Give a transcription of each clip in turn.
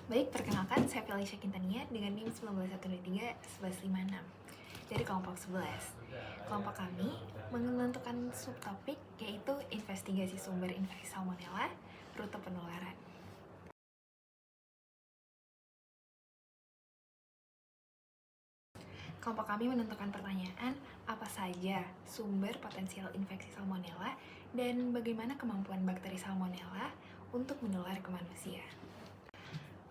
Baik, perkenalkan saya Felicia Quintanilla dengan NIM 1913-1156 dari kelompok 11. Kelompok kami menentukan subtopik yaitu investigasi sumber infeksi salmonella, rute penularan. Kelompok kami menentukan pertanyaan apa saja sumber potensial infeksi salmonella dan bagaimana kemampuan bakteri salmonella untuk menular ke manusia.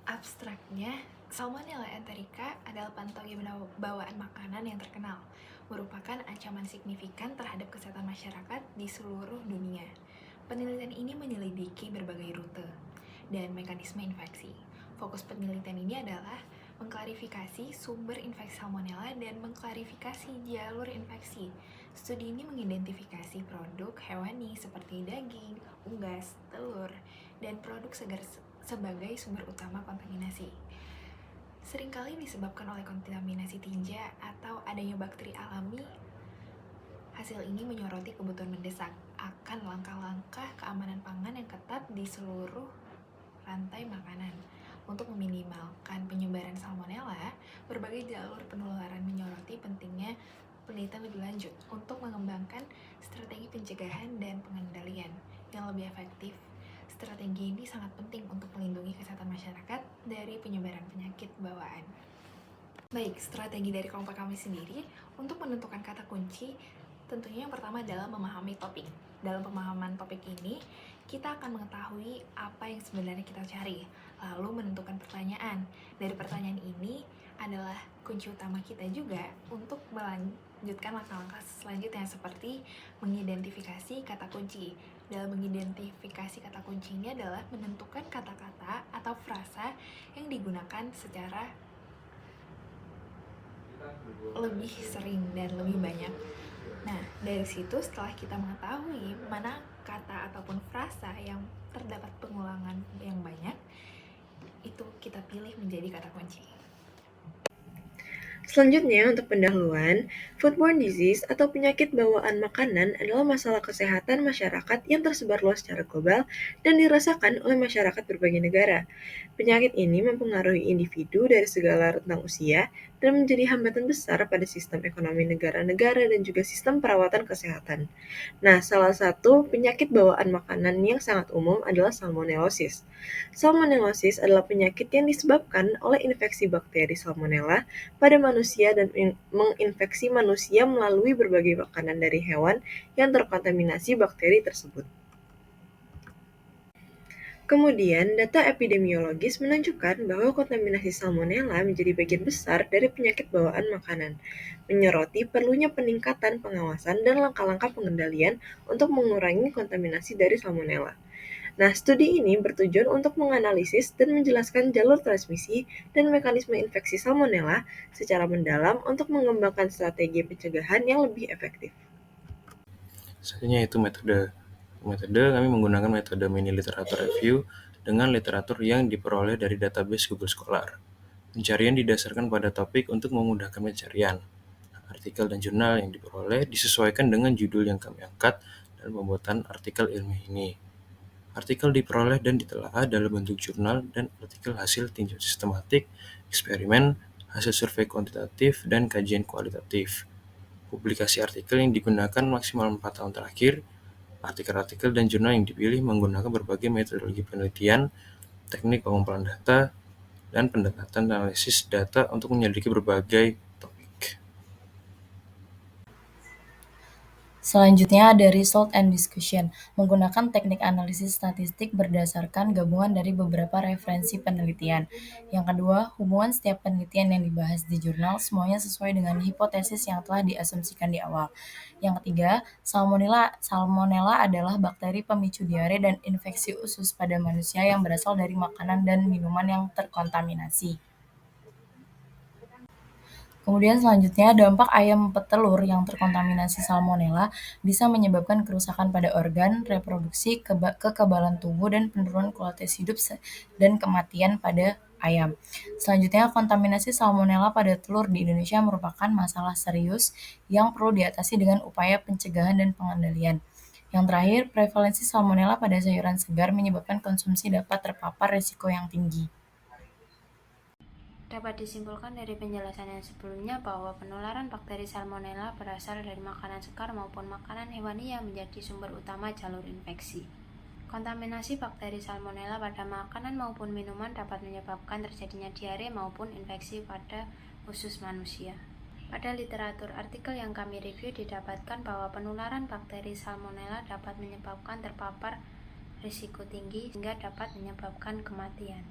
Abstraknya, Salmonella enterica adalah patogen bawaan makanan yang terkenal, merupakan ancaman signifikan terhadap kesehatan masyarakat di seluruh dunia. Penelitian ini menyelidiki berbagai rute dan mekanisme infeksi. Fokus penelitian ini adalah mengklarifikasi sumber infeksi salmonella dan mengklarifikasi jalur infeksi. Studi ini mengidentifikasi produk hewani seperti daging, unggas, telur, dan produk segar sebagai sumber utama kontaminasi. Seringkali disebabkan oleh kontaminasi tinja atau adanya bakteri alami. Hasil ini menyoroti kebutuhan mendesak akan langkah-langkah keamanan pangan yang ketat di seluruh rantai makanan. Untuk meminimalkan penyebaran salmonella, berbagai jalur penularan menyoroti pentingnya penelitian lebih lanjut untuk mengembangkan strategi pencegahan dan pengendalian yang lebih efektif. Strategi ini sangat penting untuk melindungi kesehatan masyarakat dari penyebaran penyakit bawaan. Baik, strategi dari kelompok kami sendiri untuk menentukan kata kunci tentunya yang pertama adalah memahami topik. Dalam pemahaman topik ini, kita akan mengetahui apa yang sebenarnya kita cari, lalu menentukan pertanyaan. Dari pertanyaan ini adalah kunci utama kita juga untuk melanjutkan langkah-langkah selanjutnya seperti mengidentifikasi kata kunci. Dalam mengidentifikasi kata kunci ini adalah menentukan kata-kata atau frasa yang digunakan secara lebih sering dan lebih banyak. Nah, dari situ setelah kita mengetahui mana kata ataupun frasa yang terdapat pengulangan yang banyak, itu kita pilih menjadi kata kunci. Selanjutnya, untuk pendahuluan, foodborne disease atau penyakit bawaan makanan adalah masalah kesehatan masyarakat yang tersebar luas secara global dan dirasakan oleh masyarakat berbagai negara. Penyakit ini mempengaruhi individu dari segala rentang usia dan menjadi hambatan besar pada sistem ekonomi negara-negara dan juga sistem perawatan kesehatan. Nah, salah satu penyakit bawaan makanan yang sangat umum adalah salmonellosis. Salmonellosis adalah penyakit yang disebabkan oleh infeksi bakteri salmonella pada manusia dan menginfeksi manusia melalui berbagai makanan dari hewan yang terkontaminasi bakteri tersebut. Kemudian, data epidemiologis menunjukkan bahwa kontaminasi salmonella menjadi bagian besar dari penyakit bawaan makanan, menyoroti perlunya peningkatan pengawasan dan langkah-langkah pengendalian untuk mengurangi kontaminasi dari salmonella. Nah, studi ini bertujuan untuk menganalisis dan menjelaskan jalur transmisi dan mekanisme infeksi salmonella secara mendalam untuk mengembangkan strategi pencegahan yang lebih efektif. Satunya itu metode. Kami menggunakan metode mini literatur review dengan literatur yang diperoleh dari database Google Scholar. Pencarian didasarkan pada topik untuk memudahkan pencarian. Artikel dan jurnal yang diperoleh disesuaikan dengan judul yang kami angkat dalam pembuatan artikel ilmiah ini. Artikel diperoleh dan ditelaah dalam bentuk jurnal dan artikel hasil tinjauan sistematik, eksperimen, hasil survei kuantitatif, dan kajian kualitatif. Publikasi artikel yang digunakan maksimal 4 tahun terakhir. Artikel-artikel dan jurnal yang dipilih menggunakan berbagai metodologi penelitian, teknik pengumpulan data, dan pendekatan analisis data untuk menyelidiki berbagai topik. Selanjutnya ada result and discussion, menggunakan teknik analisis statistik berdasarkan gabungan dari beberapa referensi penelitian. Yang kedua, hubungan setiap penelitian yang dibahas di jurnal semuanya sesuai dengan hipotesis yang telah diasumsikan di awal. Yang ketiga, Salmonella adalah bakteri pemicu diare dan infeksi usus pada manusia yang berasal dari makanan dan minuman yang terkontaminasi. Kemudian selanjutnya, dampak ayam petelur yang terkontaminasi salmonella bisa menyebabkan kerusakan pada organ, reproduksi, kekebalan tubuh, dan penurunan kualitas hidup dan kematian pada ayam. Selanjutnya, kontaminasi salmonella pada telur di Indonesia merupakan masalah serius yang perlu diatasi dengan upaya pencegahan dan pengendalian. Yang terakhir, prevalensi salmonella pada sayuran segar menyebabkan konsumsi dapat terpapar risiko yang tinggi. Dapat disimpulkan dari penjelasan yang sebelumnya bahwa penularan bakteri Salmonella berasal dari makanan sekar maupun makanan hewani yang menjadi sumber utama jalur infeksi. Kontaminasi bakteri Salmonella pada makanan maupun minuman dapat menyebabkan terjadinya diare maupun infeksi pada usus manusia. Pada literatur artikel yang kami review didapatkan bahwa penularan bakteri Salmonella dapat menyebabkan terpapar risiko tinggi hingga dapat menyebabkan kematian.